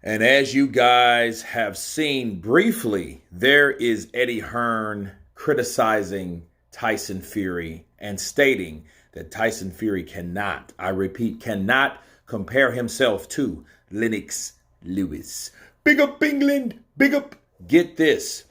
And as you guys have seen briefly, there is Eddie Hearn criticizing Tyson Fury and stating that Tyson Fury cannot, I repeat, cannot compare himself to Lennox Lewis. Big up England, big up. Get this.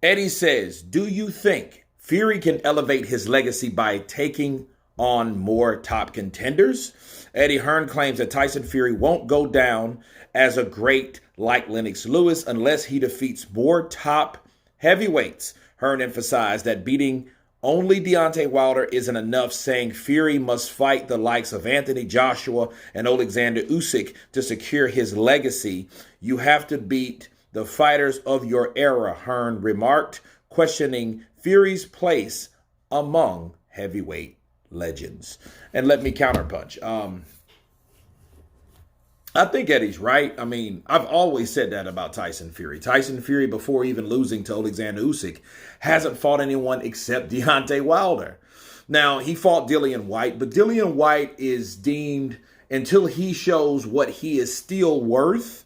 Eddie says, do you think Fury can elevate his legacy by taking on more top contenders? Eddie Hearn claims that Tyson Fury won't go down as a great like Lennox Lewis unless he defeats more top heavyweights. Hearn emphasized that beating only Deontay Wilder isn't enough, saying Fury must fight the likes of Anthony Joshua and Alexander Usyk to secure his legacy. You have to beat the fighters of your era, Hearn remarked, questioning Fury's place among heavyweight legends. And let me counterpunch. I think Eddie's right. I mean, I've always said that about Tyson Fury. Tyson Fury, before even losing to Alexander Usyk, hasn't fought anyone except Deontay Wilder. Now, he fought Dillian Whyte, but Dillian Whyte is deemed, until he shows what he is still worth,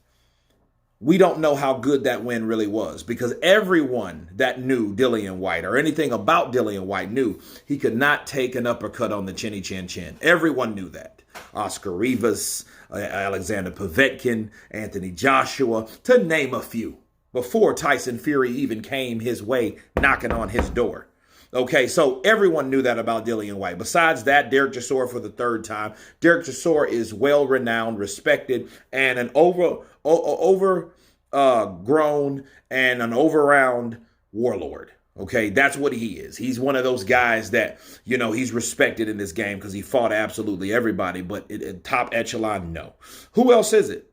we don't know how good that win really was, because everyone that knew Dillian Whyte or anything about Dillian Whyte knew he could not take an uppercut on the chinny chin chin. Everyone knew that. Oscar Rivas, Alexander Povetkin, Anthony Joshua, to name a few, before Tyson Fury even came his way knocking on his door. Okay, so everyone knew that about Dillian Whyte. Besides that, Derek Chisora for the third time. Derek Chisora is well-renowned, respected, and an overgrown and an over-round warlord. Okay, that's what he is. He's one of those guys that, he's respected in this game because he fought absolutely everybody, but at top echelon, no. Who else is it?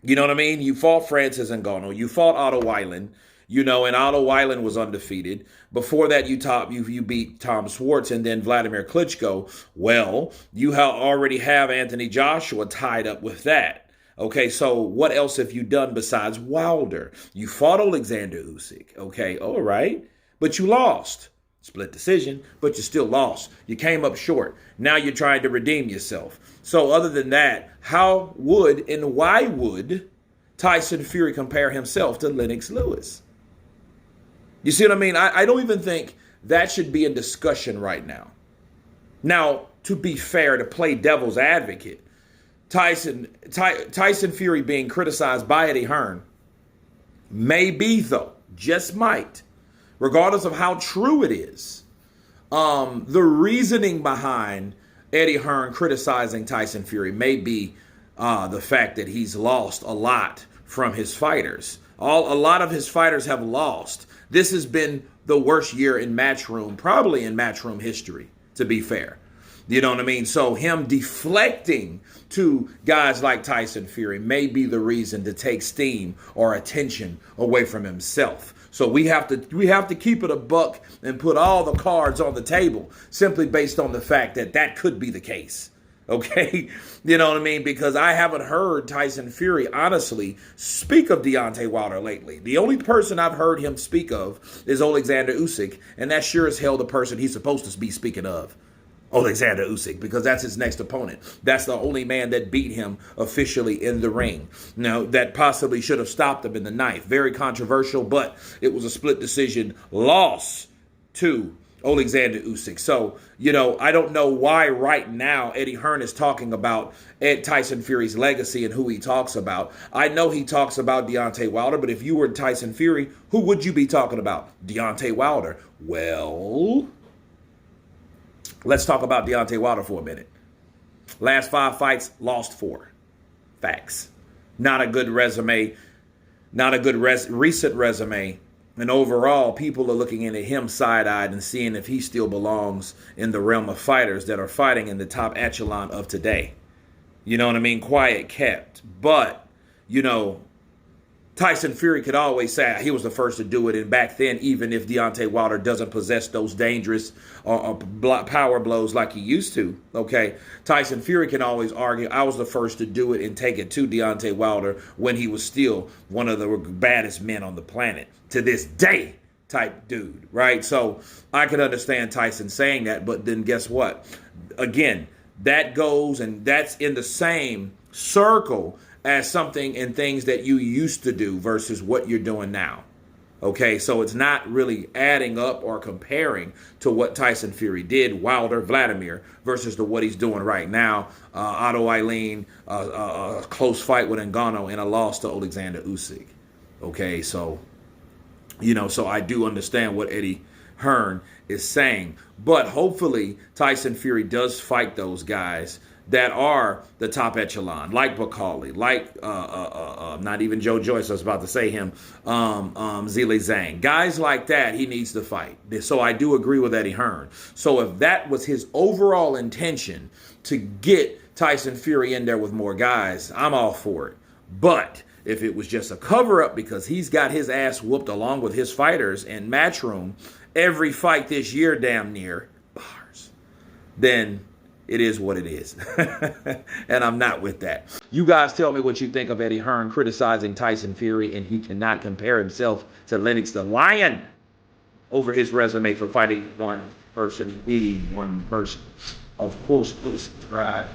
You know what I mean? You fought Francis Ngannou. You fought Otto Weiland. And Otto Weiland was undefeated. Before that, you beat Tom Schwartz and then Vladimir Klitschko. Well, you already have Anthony Joshua tied up with that. Okay, so what else have you done besides Wilder? You fought Alexander Usyk. Okay, all right. But you lost. Split decision, but you still lost. You came up short. Now you're trying to redeem yourself. So other than that, how would and why would Tyson Fury compare himself to Lennox Lewis? You see what I mean? I don't even think that should be a discussion right now. Now, to be fair, to play devil's advocate, Tyson Fury being criticized by Eddie Hearn may be, though, just might, regardless of how true it is, the reasoning behind Eddie Hearn criticizing Tyson Fury may be the fact that he's lost a lot from his fighters. A lot of his fighters have lost. This has been the worst year in Matchroom, probably in Matchroom history, to be fair. You know what I mean? So him deflecting to guys like Tyson Fury may be the reason to take steam or attention away from himself. So we have to keep it a buck and put all the cards on the table simply based on the fact that that could be the case. Okay? You know what I mean? Because I haven't heard Tyson Fury, honestly, speak of Deontay Wilder lately. The only person I've heard him speak of is Alexander Usyk, and that's sure as hell the person he's supposed to be speaking of. Alexander Usyk, because that's his next opponent. That's the only man that beat him officially in the ring. Now, that possibly should have stopped him in the ninth. Very controversial, but it was a split decision loss to Alexander Usyk. So, I don't know why right now Eddie Hearn is talking about Tyson Fury's legacy and who he talks about. I know he talks about Deontay Wilder, but if you were Tyson Fury, who would you be talking about? Deontay Wilder. Well, let's talk about Deontay Wilder for a minute. Last 5 fights, lost 4. Facts. Not a good resume. Not a good recent resume. And overall, people are looking at him side-eyed and seeing if he still belongs in the realm of fighters that are fighting in the top echelon of today. You know what I mean? Quiet kept. But, Tyson Fury could always say he was the first to do it. And back then, even if Deontay Wilder doesn't possess those dangerous power blows like he used to, okay, Tyson Fury can always argue, I was the first to do it and take it to Deontay Wilder when he was still one of the baddest men on the planet to this day type dude, right? So I could understand Tyson saying that, but then guess what? Again, that goes and that's in the same circle as something and things that you used to do versus what you're doing now. Okay, so it's not really adding up or comparing to what Tyson Fury did, Wilder, Vladimir, versus to what he's doing right now. Otto Eileen, a close fight with Ngannou and a loss to Alexander Usyk. Okay, so, so I do understand what Eddie Hearn is saying. But hopefully Tyson Fury does fight those guys that are the top echelon, like Bakali, like not even Joe Joyce, I was about to say him, Zile Zhang. Guys like that, he needs to fight. So I do agree with Eddie Hearn. So if that was his overall intention to get Tyson Fury in there with more guys, I'm all for it. But if it was just a cover-up because he's got his ass whooped along with his fighters in Matchroom every fight this year damn near, bars, then it is what it is. And I'm not with that. You guys tell me what you think of Eddie Hearn criticizing Tyson Fury, and he cannot compare himself to Lennox the Lion over his resume for fighting one person, beating one person. Of course, please subscribe.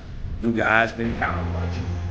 You guys been counting much.